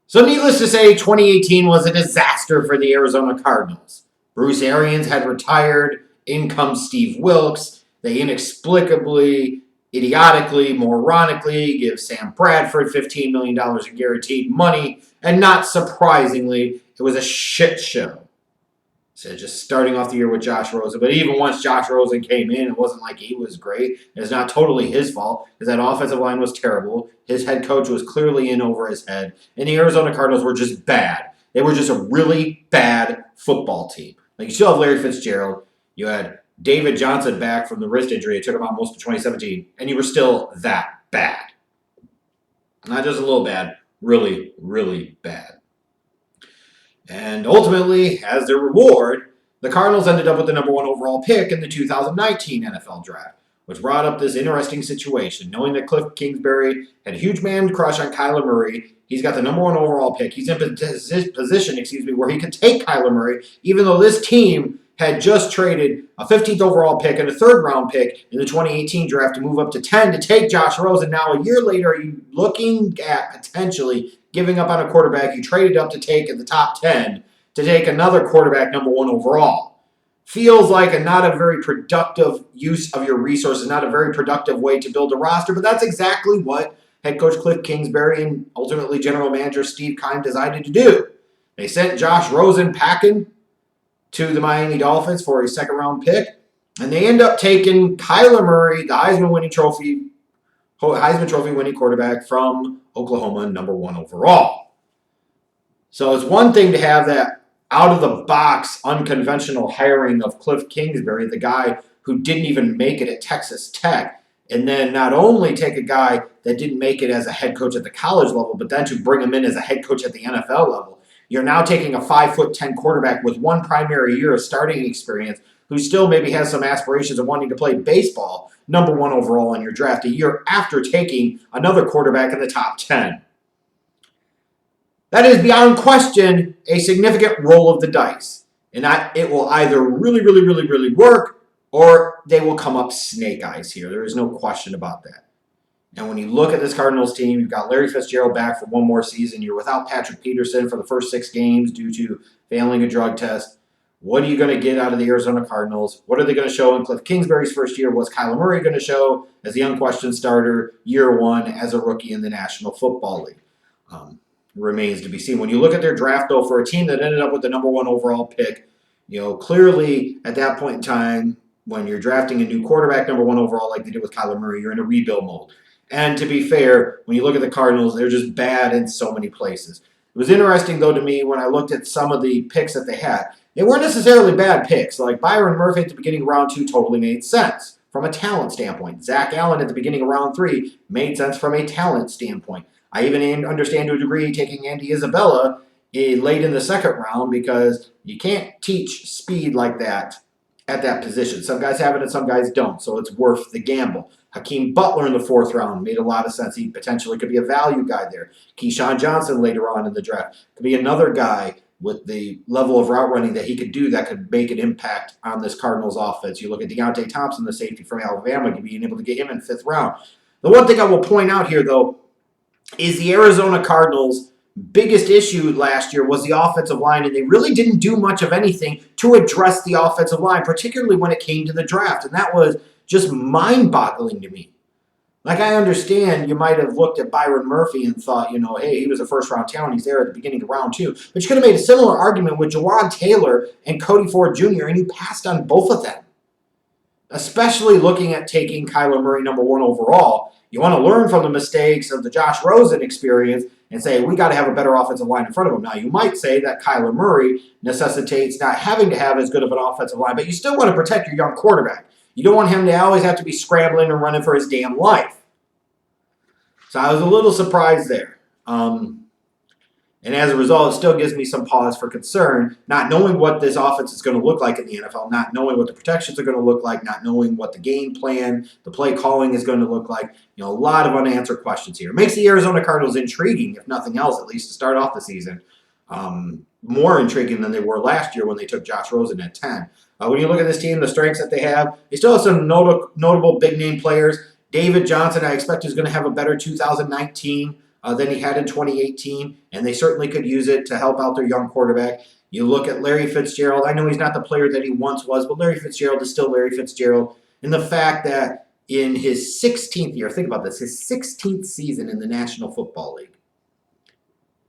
So needless to say, 2018 was a disaster for the Arizona Cardinals. Bruce Arians had retired. In comes Steve Wilks. They inexplicably, idiotically, moronically give Sam Bradford $15 million in guaranteed money. And not surprisingly, it was a shit show. So just starting off the year with Josh Rosen. But even once Josh Rosen came in, it wasn't like he was great. It's not totally his fault because that offensive line was terrible. His head coach was clearly in over his head. And the Arizona Cardinals were just bad. They were just a really bad football team. Like, you still have Larry Fitzgerald. You had David Johnson back from the wrist injury. It took him out most of 2017. And you were still that bad. Not just a little bad. Really, really bad. And ultimately, as their reward, the Cardinals ended up with the number 1 overall pick in the 2019 NFL Draft, which brought up this interesting situation. Knowing that Cliff Kingsbury had a huge man crush on Kyler Murray, he's got the number 1 overall pick. He's in position, where he could take Kyler Murray, even though this team had just traded a 15th overall pick and a 3rd round pick in the 2018 draft to move up to 10 to take Josh Rosen. Now, a year later, are you looking at potentially giving up on a quarterback you traded up to take in the top 10 to take another quarterback number 1 overall? Feels like not a very productive use of your resources, not a very productive way to build a roster, but that's exactly what head coach Cliff Kingsbury and ultimately general manager Steve Keim decided to do. They sent Josh Rosen packing to the Miami Dolphins for a 2nd round pick, and they end up taking Kyler Murray, the Heisman Trophy winning quarterback from Oklahoma, number 1 overall. So it's one thing to have that out-of-the-box, unconventional hiring of Cliff Kingsbury, the guy who didn't even make it at Texas Tech, and then not only take a guy that didn't make it as a head coach at the college level, but then to bring him in as a head coach at the NFL level. You're now taking a 5'10" quarterback with 1 primary year of starting experience who still maybe has some aspirations of wanting to play baseball, number 1 overall in your draft, a year after taking another quarterback in the top 10. That is beyond question a significant roll of the dice. And it will either really, really, really, really work, or they will come up snake eyes here. There is no question about that. And when you look at this Cardinals team, you've got Larry Fitzgerald back for 1 more season. You're without Patrick Peterson for the first 6 games due to failing a drug test. What are you going to get out of the Arizona Cardinals? What are they going to show in Cliff Kingsbury's first year? What's Kyler Murray going to show as the unquestioned starter year 1 as a rookie in the National Football League? Remains to be seen. When you look at their draft, though, for a team that ended up with the number 1 overall pick, clearly at that point in time, when you're drafting a new quarterback number 1 overall like they did with Kyler Murray, you're in a rebuild mode. And to be fair, when you look at the Cardinals, they're just bad in so many places. It was interesting, though, to me when I looked at some of the picks that they had. They weren't necessarily bad picks. Like Byron Murphy at the beginning of round 2 totally made sense from a talent standpoint. Zach Allen at the beginning of round 3 made sense from a talent standpoint. I even understand to a degree taking Andy Isabella late in the 2nd round because you can't teach speed like that at that position. Some guys have it and some guys don't, so it's worth the gamble. Hakeem Butler in the 4th round made a lot of sense. He potentially could be a value guy there. Keyshawn Johnson later on in the draft could be another guy with the level of route running that he could do that could make an impact on this Cardinals offense. You look at Deontay Thompson, the safety from Alabama, being able to get him in 5th round. The one thing I will point out here, though, is the Arizona Cardinals' biggest issue last year was the offensive line, and they really didn't do much of anything to address the offensive line, particularly when it came to the draft, and that was just mind-boggling to me. Like, I understand you might have looked at Byron Murphy and thought, hey, he was a first-round talent. He's there at the beginning of round 2. But you could have made a similar argument with Jawan Taylor and Cody Ford Jr., and you passed on both of them. Especially looking at taking Kyler Murray number 1 overall. You want to learn from the mistakes of the Josh Rosen experience and say, we got to have a better offensive line in front of him. Now, you might say that Kyler Murray necessitates not having to have as good of an offensive line, but you still want to protect your young quarterback. You don't want him to always have to be scrambling and running for his damn life. So I was a little surprised there. And as a result, it still gives me some pause for concern, not knowing what this offense is going to look like in the NFL, not knowing what the protections are going to look like, not knowing what the game plan, the play calling is going to look like. A lot of unanswered questions here. It makes the Arizona Cardinals intriguing, if nothing else, at least to start off the season. More intriguing than they were last year when they took Josh Rosen at 10. When you look at this team, the strengths that they have still have some notable big-name players. David Johnson, I expect, is going to have a better 2019. than he had in 2018, and they certainly could use it to help out their young quarterback. You look at Larry Fitzgerald. I know he's not the player that he once was, but Larry Fitzgerald is still Larry Fitzgerald. And the fact that in his 16th year, think about this, his 16th season in the National Football League,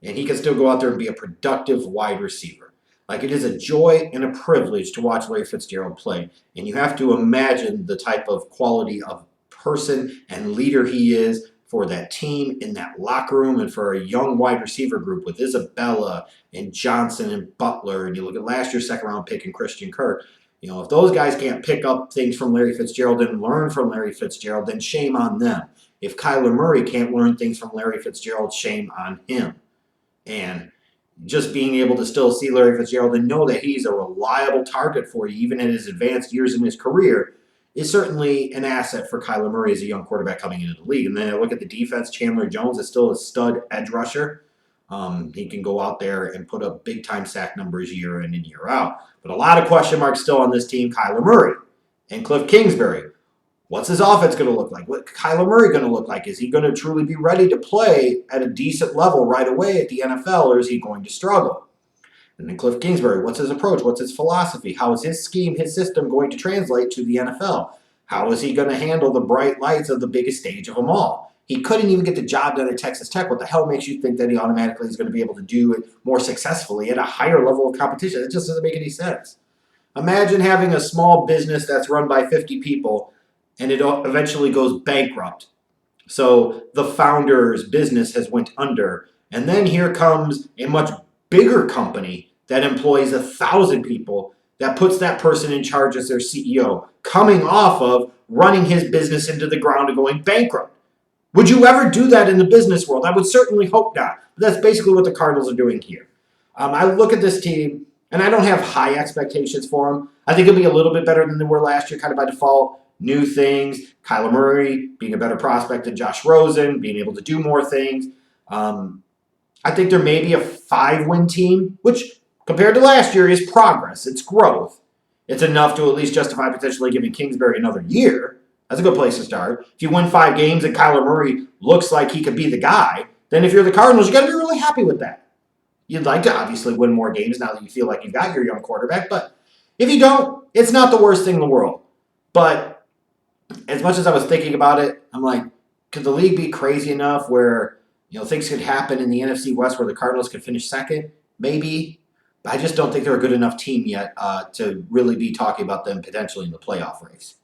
and he can still go out there and be a productive wide receiver. Like, it is a joy and a privilege to watch Larry Fitzgerald play. And you have to imagine the type of quality of person and leader he is for that team in that locker room and for a young wide receiver group with Isabella and Johnson and Butler. And you look at last year's second round pick and Christian Kirk. If those guys can't pick up things from Larry Fitzgerald and learn from Larry Fitzgerald, then shame on them. If Kyler Murray can't learn things from Larry Fitzgerald, shame on him. And just being able to still see Larry Fitzgerald and know that he's a reliable target for you, even in his advanced years in his career, is certainly an asset for Kyler Murray as a young quarterback coming into the league. And then I look at the defense. Chandler Jones is still a stud edge rusher. He can go out there and put up big-time sack numbers year in and year out. But a lot of question marks still on this team. Kyler Murray and Cliff Kingsbury. What's his offense going to look like? What Kyler Murray going to look like? Is he going to truly be ready to play at a decent level right away at the NFL, or is he going to struggle? And then Cliff Kingsbury, what's his approach? What's his philosophy? How is his scheme, his system going to translate to the NFL? How is he going to handle the bright lights of the biggest stage of them all? He couldn't even get the job done at Texas Tech. What the hell makes you think that he automatically is going to be able to do it more successfully at a higher level of competition? It just doesn't make any sense. Imagine having a small business that's run by 50 people and it eventually goes bankrupt. So the founder's business has went under. And then here comes a much bigger company that employs 1,000 people that puts that person in charge as their CEO, coming off of running his business into the ground and going bankrupt. Would you ever do that in the business world? I would certainly hope not. But that's basically what the Cardinals are doing here. I look at this team, and I don't have high expectations for them. I think it'll be a little bit better than they were last year, kind of by default. New things, Kyler Murray being a better prospect than Josh Rosen, being able to do more things. I think there may be a 5-win team, which compared to last year is progress. It's growth. It's enough to at least justify potentially giving Kingsbury another year. That's a good place to start. If you win 5 games and Kyler Murray looks like he could be the guy, then if you're the Cardinals, you got to be really happy with that. You'd like to obviously win more games now that you feel like you've got your young quarterback, but if you don't, it's not the worst thing in the world. But as much as I was thinking about it, I'm like, could the league be crazy enough where things could happen in the NFC West where the Cardinals could finish second? Maybe. But I just don't think they're a good enough team yet to really be talking about them potentially in the playoff race.